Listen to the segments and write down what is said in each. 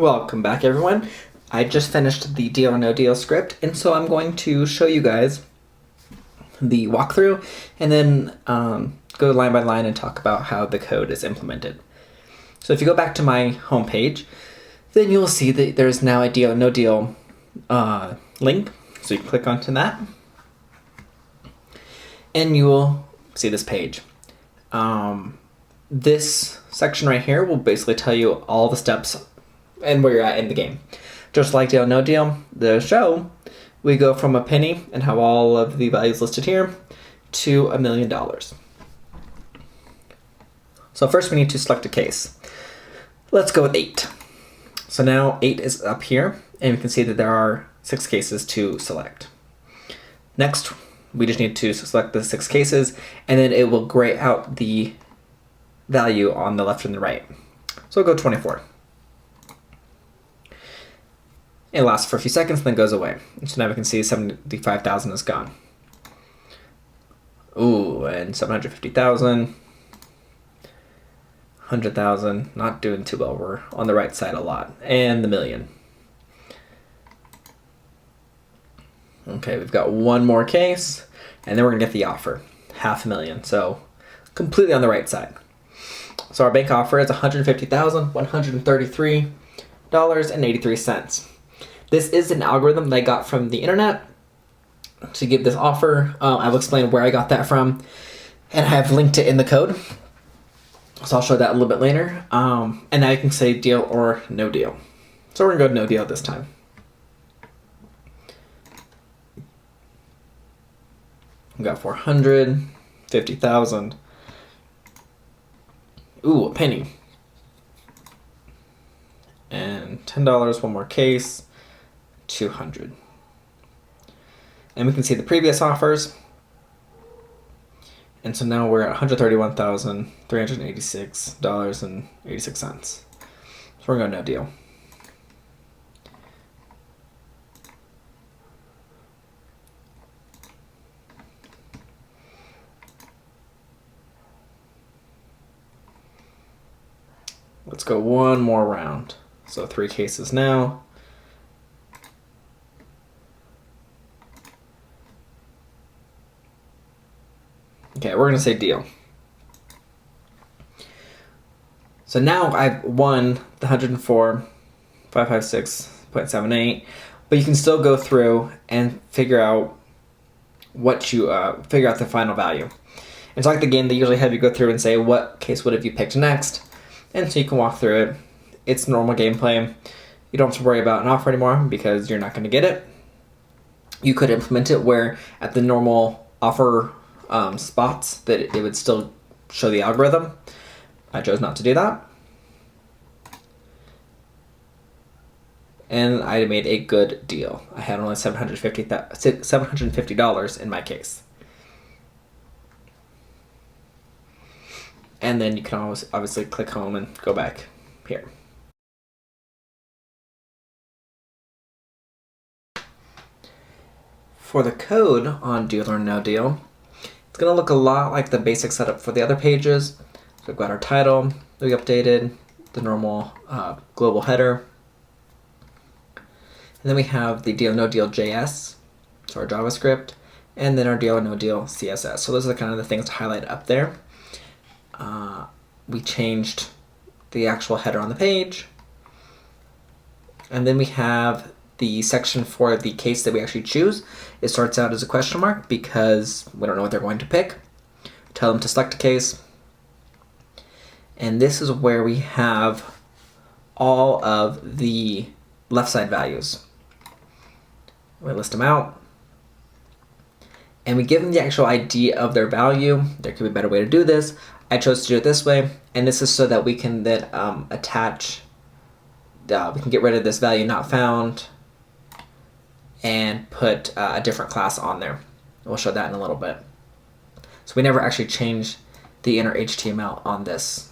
Welcome back, everyone. I just finished the deal or no deal script, and so I'm going to show you guys the walkthrough and then go line by line and talk about how the code is implemented. So if you go back to my home page, then you'll see that there's now a deal or no deal link. So you can click onto that, and you will see this page. This section right here will basically tell you all the steps and where you're at in the game. Just like deal, no deal, the show, we go from a penny and have all of the values listed here to $1 million. So first we need to select a case. Let's go with 8. So now 8 is up here, and we can see that there are 6 cases to select. Next, we just need to select the 6 cases, and then it will gray out the value on the left and the right. So we'll go 24. It lasts for a few seconds, then goes away. So now we can see 75,000 is gone. Ooh, and 750,000, 100,000, not doing too well. We're on the right side a lot. And the million. Okay, we've got one more case, and then we're gonna get the offer, $500,000. So completely on the right side. So our bank offer is $150,133.83. This is an algorithm that I got from the internet to give this offer. I will explain where I got that from, and I have linked it in the code. So I'll show that a little bit later. And now you can say deal or no deal. So we're gonna go no deal this time. We got 450,000. Ooh, a penny. And $10, one more case, 200. And we can see the previous offers. And so now we're at $131,386.86. So we're going to no deal. Let's go one more round. So 3 cases now. Okay, we're gonna say deal. So now I've won the 104,556.78, but you can still go through and figure out what you figure out the final value. It's like the game they usually have you go through and say what case would have you picked next, and so you can walk through it. It's normal gameplay. You don't have to worry about an offer anymore because you're not going to get it. You could implement it where at the normal offer spots that it would still show the algorithm. I chose not to do that. And I made a good deal. I had only $750 in my case. And then you can always obviously click home and go back here. For the code on deal or no deal, it's going to look a lot like the basic setup for the other pages. So we've got our title that we updated, the normal global header. And then we have the deal no deal JS, so our JavaScript, and then our deal or no deal CSS. So those are kind of the things to highlight up there. We changed the actual header on the page. And then we have the section for the case that we actually choose. It starts out as a question mark because we don't know what they're going to pick. Tell them to select a case. And this is where we have all of the left side values. We list them out. And we give them the actual ID of their value. There could be a better way to do this. I chose to do it this way, and this is so that we can then attach, we can get rid of this value not found and put a different class on there. We'll show that in a little bit. So we never actually change the inner HTML on these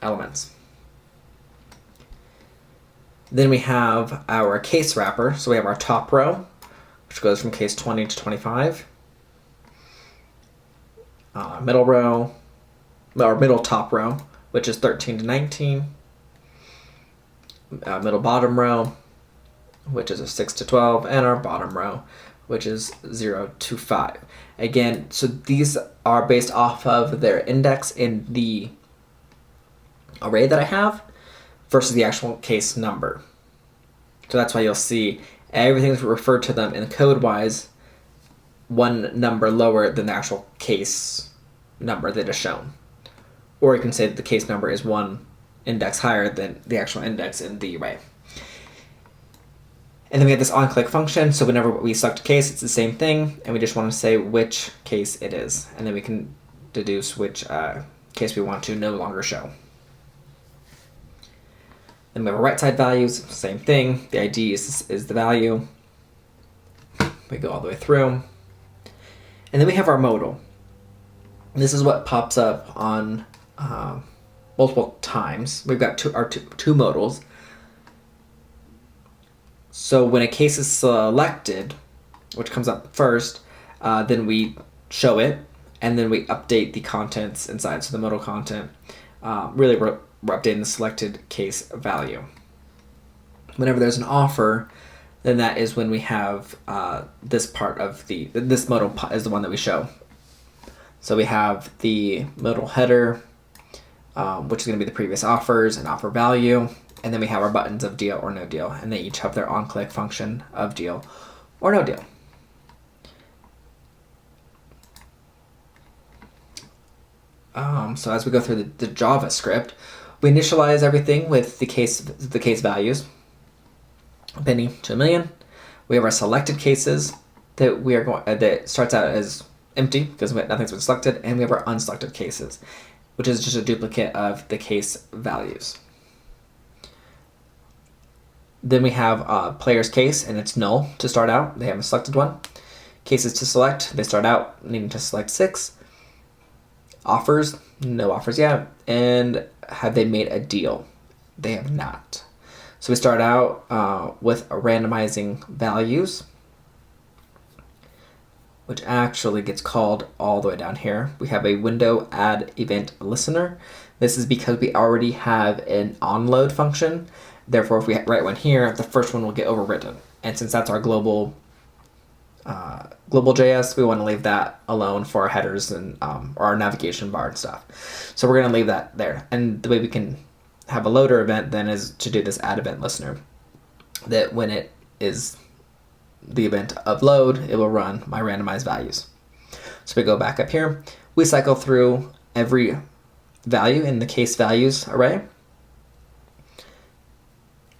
elements. Then we have our case wrapper. So we have our top row, which goes from case 20 to 25. Middle row, or middle top row, which is 13 to 19. middle bottom row, which is a 6 to 12, and our bottom row, which is 0 to 5. Again, so these are based off of their index in the array that I have versus the actual case number. So that's why you'll see everything's referred to them in code-wise one number lower than the actual case number that is shown. Or you can say that the case number is one index higher than the actual index in the array. And then we have this onClick function, so whenever we select a case, it's the same thing, and we just want to say which case it is. And then we can deduce which case we want to no longer show. Then we have our right side values, same thing. The ID is the value. We go all the way through. And then we have our modal. This is what pops up on multiple times. We've got two modals. So when a case is selected, which comes up first, then we show it, and then we update the contents inside. So the modal content, really we're updating the selected case value. Whenever there's an offer, then that is when we have this part of this modal is the one that we show. So we have the modal header, which is going to be the previous offers and offer value. And then we have our buttons of deal or no deal, and they each have their onClick function of deal or no deal. So as we go through the JavaScript, we initialize everything with the case values, a penny to a million. We have our selected cases that we are going that starts out as empty because nothing's been selected, and we have our unselected cases, which is just a duplicate of the case values. Then we have player's case, and it's null to start out. They haven't selected one. Cases to select, they start out needing to select 6. Offers, no offers yet. And have they made a deal? They have not. So we start out with randomizing values, which actually gets called all the way down here. We have a window add event listener. This is because we already have an onload function. Therefore, if we write one here, the first one will get overwritten. And since that's our global JS, we want to leave that alone for our headers and our navigation bar and stuff. So we're going to leave that there. And the way we can have a loader event then is to do this add event listener. That when it is the event of load, it will run my randomized values. So we go back up here. We cycle through every value in the case values array.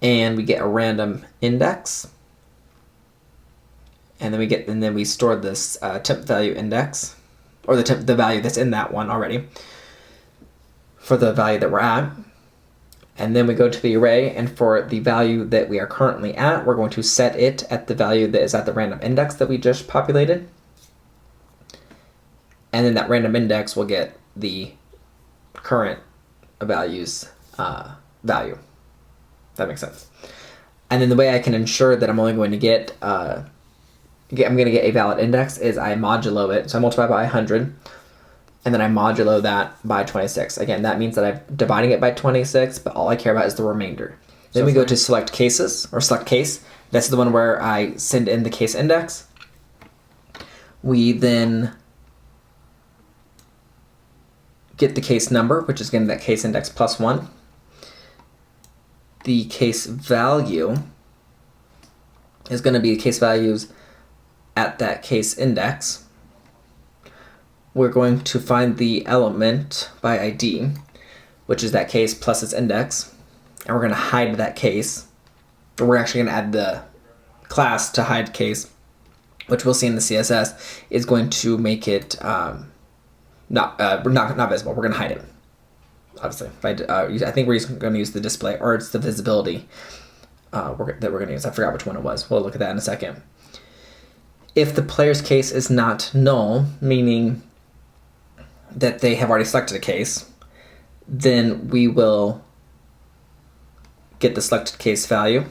And we get a random index, and then we store this temp value index, or the value that's in that one already, for the value that we're at. And then we go to the array, and for the value that we are currently at, we're going to set it at the value that is at the random index that we just populated. And then that random index will get the current value's value. That makes sense. And then the way I can ensure that I'm only going to get a valid index is I modulo it. So I multiply by 100, and then I modulo that by 26. Again, that means that I'm dividing it by 26, but all I care about is the remainder. Then we go to select cases, or select case. That's the one where I send in the case index. We then get the case number, which is getting that case index plus 1. The case value is going to be case values at that case index. We're going to find the element by ID, which is that case plus its index, and we're going to hide that case. We're actually going to add the class to hide case, which we'll see in the CSS is going to make it not visible. We're going to hide it. Obviously, I think we're going to use the display, or it's the visibility that we're going to use. I forgot which one it was. We'll look at that in a second. If the player's case is not null, meaning that they have already selected a case, then we will get the selected case value,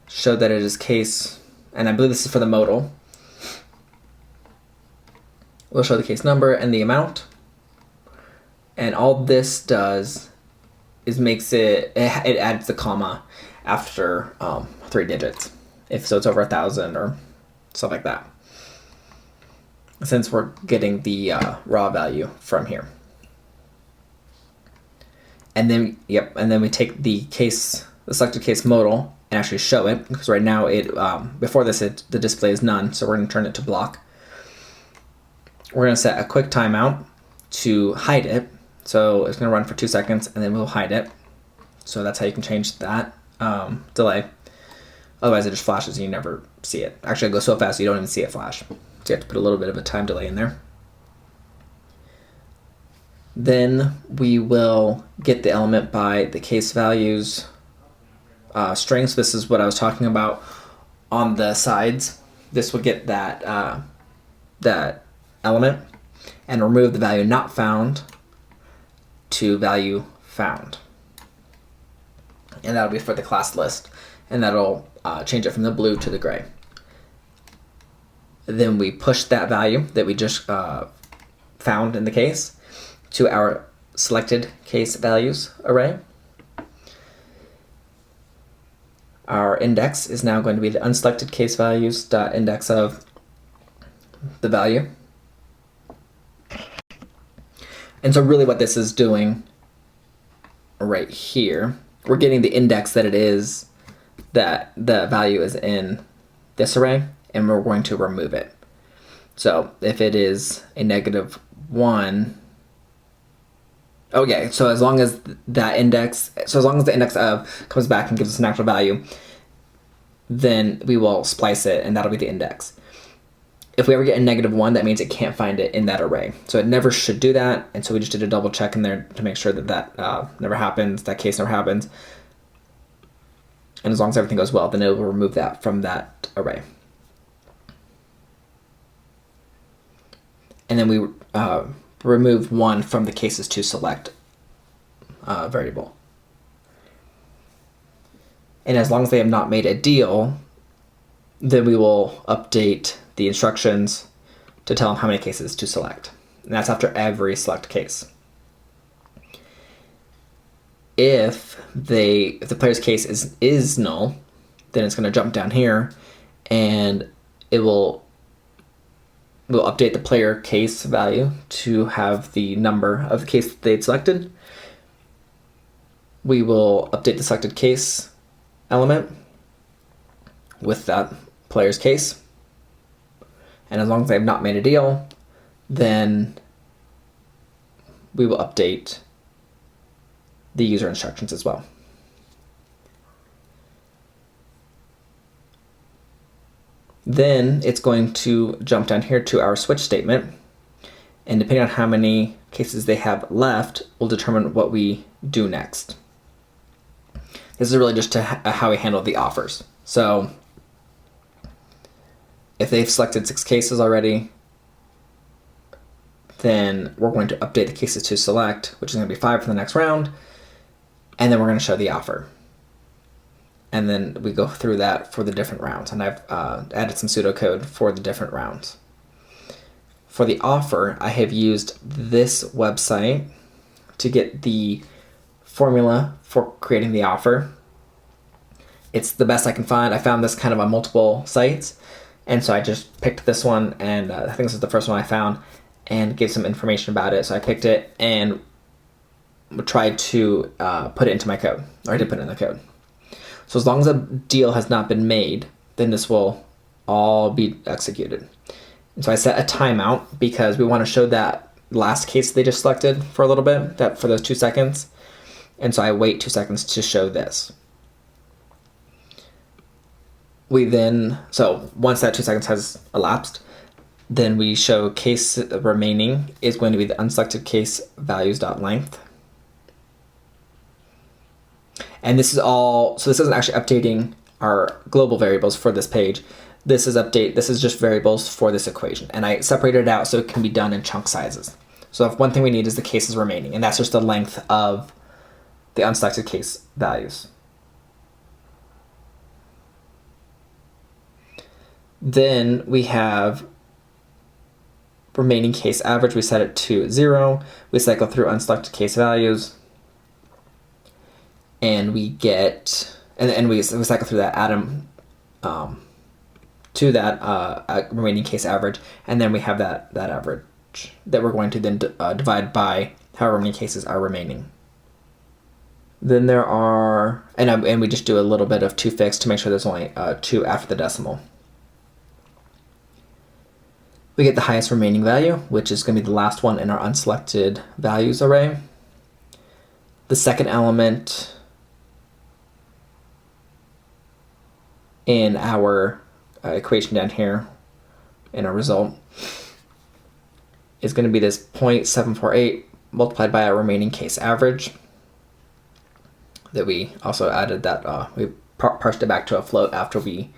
show that it is case, and I believe this is for the modal. We'll show the case number and the amount, And all this does is makes it adds the comma after 3 digits, if so it's over 1,000 or stuff like that, since we're getting the raw value from here. And then we take the selected case modal and actually show it, because right now before this the display is none, so we're going to turn it to block. We're going to set a quick timeout to hide it, so it's going to run for 2 seconds and then we'll hide it. So that's how you can change that delay. Otherwise it just flashes and you never see it. Actually, it goes so fast you don't even see it flash, so you have to put a little bit of a time delay in there. Then we will get the element by the case values string. So this is what I was talking about on the sides. This will get that element and remove the value not found to value found. And that'll be for the class list. And that'll change it from the blue to the gray. Then we push that value that we just found in the case to our selected case values array. Our index is now going to be the unselected case values dot index of the value. And so really what this is doing right here, we're getting the index that it is, that the value is in this array, and we're going to remove it. So if it is a -1, okay, so as long as the index of comes back and gives us an actual value, then we will splice it and that'll be the index. If we ever get a -1, that means it can't find it in that array. So it never should do that, and so we just did a double check in there to make sure that never happens, that case never happens. And as long as everything goes well, then it will remove that from that array. And then we remove 1 from the cases to select variable. And as long as they have not made a deal, then we will update the instructions to tell them how many cases to select. And that's after every select case. If the player's case is null, then it's going to jump down here and we'll update the player case value to have the number of the case that they'd selected. We will update the selected case element with that player's case. And as long as they have not made a deal, then we will update the user instructions as well. Then it's going to jump down here to our switch statement, and depending on how many cases they have left will determine what we do next. This is really just how we handle the offers. So if they've selected 6 cases already, then we're going to update the cases to select, which is going to be 5 for the next round, and then we're going to show the offer. And then we go through that for the different rounds, and I've added some pseudocode for the different rounds. For the offer, I have used this website to get the formula for creating the offer. It's the best I can find. I found this kind of on multiple sites, and so I just picked this one, and I think this is the first one I found, and gave some information about it. So I picked it and tried to put it into my code, or I did put it in the code. So as long as a deal has not been made, then this will all be executed. And so I set a timeout because we want to show that last case they just selected for a little bit, that for those 2 seconds. And so I wait 2 seconds to show this. So once that 2 seconds has elapsed, then we show case remaining is going to be the unselected case values.length. And this is all, so this isn't actually updating our global variables for this page. This is just variables for this equation. And I separated it out so it can be done in chunk sizes. So if one thing we need is the cases remaining, and that's just the length of the unselected case values. Then we have remaining case average, we set it to 0. We cycle through unselected case values, and we get, and we cycle through that atom to that remaining case average, and then we have that average that we're going to then divide by however many cases are remaining. Then there are, and we just do a little bit of toFix to make sure there's only 2 after the decimal. We get the highest remaining value, which is going to be the last one in our unselected values array. The second element in our equation down here in our result is going to be this 0.748 multiplied by our remaining case average that we also added that, we parsed it back to a float after we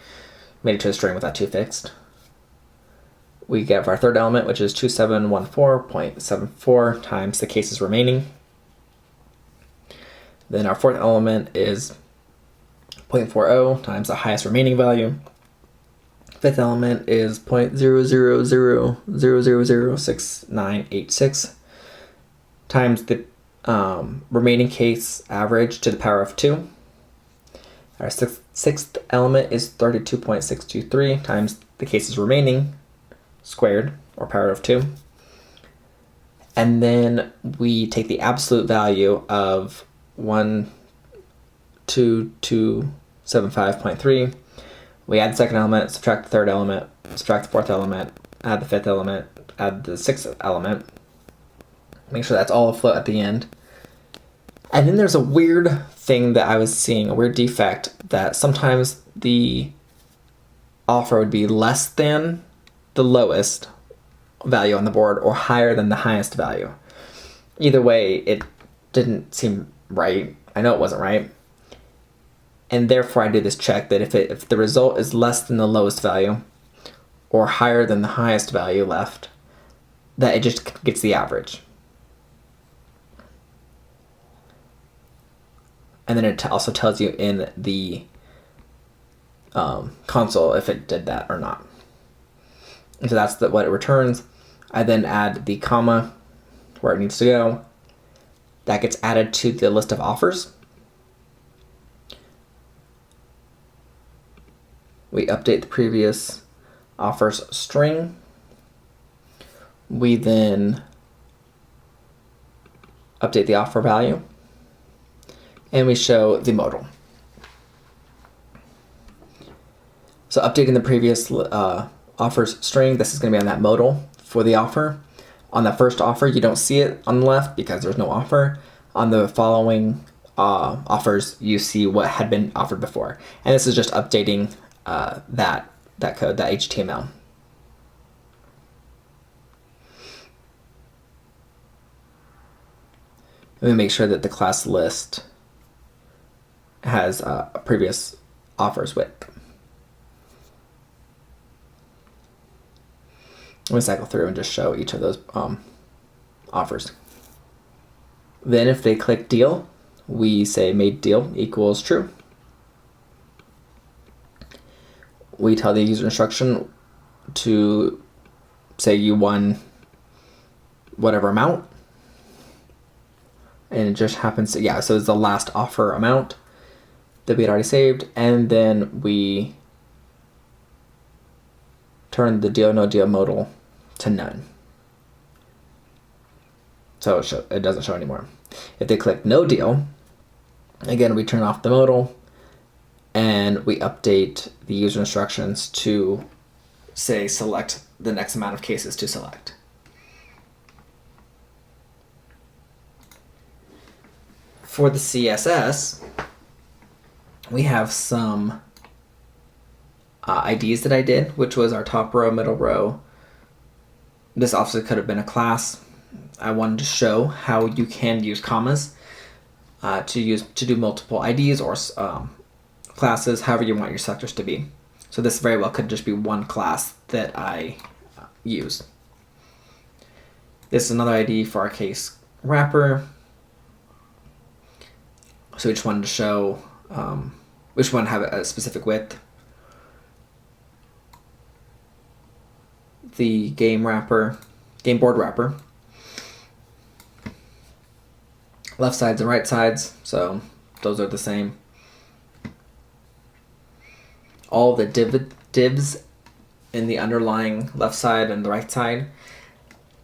made it to a string with that toFixed. We get our third element, which is 2714.74 times the cases remaining. Then our fourth element is 0.40 times the highest remaining value. Fifth element is 0.00000006986 times the remaining case average to the power of 2. Our sixth element is 32.623 times the cases remaining squared, or power of 2. And then we take the absolute value of 12275.3. We add the second element, subtract the third element, subtract the fourth element, add the fifth element, add the sixth element. Make sure that's all afloat at the end. And then there's a weird thing that I was seeing, a weird defect, that sometimes the offer would be less than the lowest value on the board or higher than the highest value. Either way, it didn't seem right. I know it wasn't right. And therefore I do this check that if the result is less than the lowest value or higher than the highest value left, that it just gets the average. And then it also tells you in the console if it did that or not. And so that's what it returns. I then add the comma where it needs to go. That gets added to the list of offers. We update the previous offers string. We then update the offer value. And we show the modal. So updating the previous offers string, this is going to be on that modal for the offer. On the first offer, you don't see it on the left because there's no offer. On the following offers, you see what had been offered before. And this is just updating that code, that HTML. And we make sure that the class list has previous offers with. We cycle through and just show each of those offers. Then if they click deal, we say made deal equals true. We tell the user instruction to say you won whatever amount. And it just happens to, yeah, so it's the last offer amount that we had already saved. And then we turn the deal no deal modal to none. So it doesn't show anymore. If they click no deal, again, we turn off the modal and we update the user instructions to say select the next amount of cases to select. For the CSS, we have some IDs that I did, which was our top row, middle row. This also could have been a class. I wanted to show how you can use commas to do multiple IDs or classes, however you want your selectors to be. So this very well could just be one class that I use. This is another ID for our case wrapper. So we just wanted to show which one have a specific width. The game wrapper, game board wrapper. Left sides and right sides, so those are the same. All the divs in the underlying left side and the right side.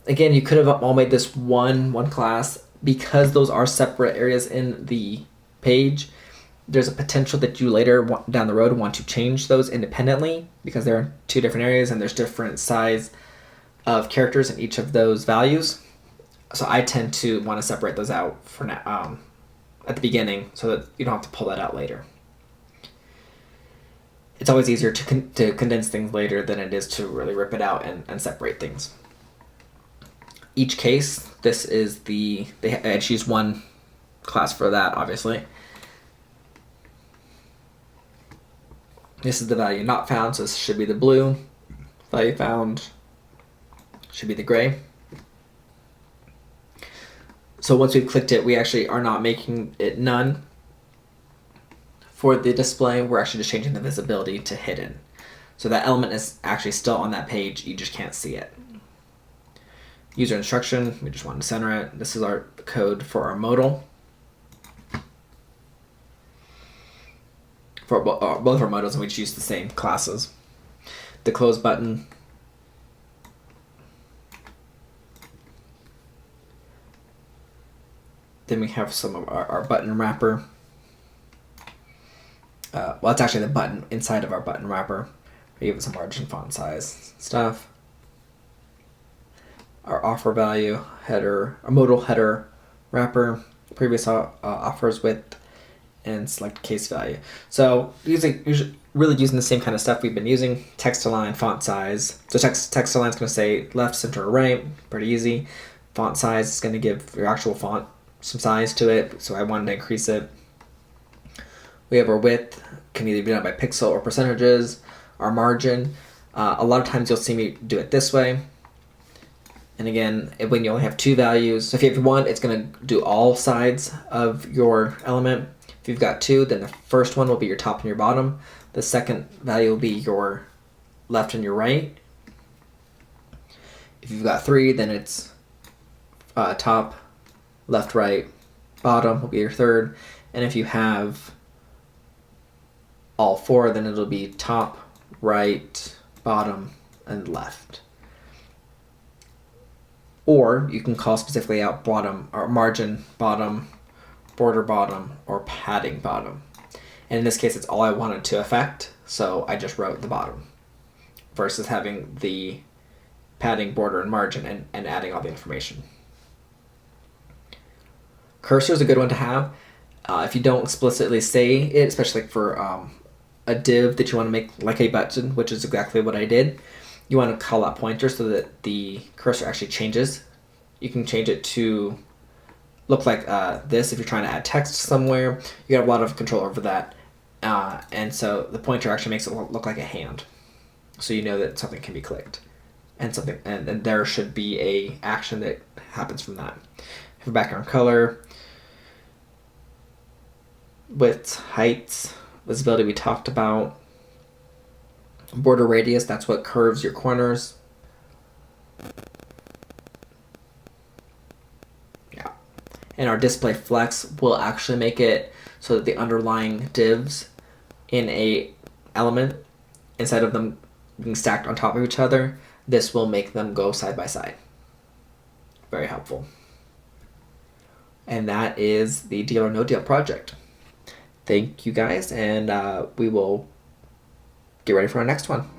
Again, you could have all made this one class. Because those are separate areas in the page, there's a potential that you later down the road want to change those independently because they're two different areas and there's different size of characters in each of those values. So I tend to want to separate those out for now at the beginning so that you don't have to pull that out later. It's always easier to condense things later than it is to really rip it out and separate things. Each case, this is I choose one class for that, obviously. This is the value not found, so this should be the blue. Value found should be the gray. So once we've clicked it, we actually are not making it none. For the display, we're actually just changing the visibility to hidden. So that element is actually still on that page, you just can't see it. User instruction, we just want to center it. This is our code for our modal. For both our modals, and we just use the same classes. The close button. Then we have some of our button wrapper. Well, it's actually the button inside of our button wrapper. We give it some margin, font size stuff. Our offer value header, our modal header wrapper, previous offers width, and select case value. So really using the same kind of stuff we've been using. Text align, font size. So text align is going to say left, center, or right. Pretty easy. Font size is going to give your actual font some size to it. So I wanted to increase it. We have our width, can either be done by pixel or percentages. Our margin, a lot of times you'll see me do it this way. And again, when you only have two values, so if you have one, it's going to do all sides of your element. If you've got two, then the first one will be your top and your bottom. The second value will be your left and your right. If you've got three, then it's top, left, right, bottom will be your third. And if you have all four, then it'll be top, right, bottom, and left. Or you can call specifically out bottom or margin bottom, border bottom, or padding bottom. And in this case, it's all I wanted to affect, so I just wrote the bottom versus having the padding, border, and margin and adding all the information. Cursor is a good one to have. If you don't explicitly say it, especially for a div that you want to make like a button, which is exactly what I did, you want to call out pointer so that the cursor actually changes. You can change it to look like this if you're trying to add text somewhere. You got a lot of control over that. And so the pointer actually makes it look like a hand. So you know that something can be clicked. And there should be a action that happens from that. For background color, width, height, visibility we talked about. Border radius, that's what curves your corners. Yeah. And our display flex will actually make it so that the underlying divs in a element, instead of them being stacked on top of each other, this will make them go side by side. Very helpful. And that is the Deal or No Deal project. Thank you guys, and we will get ready for our next one.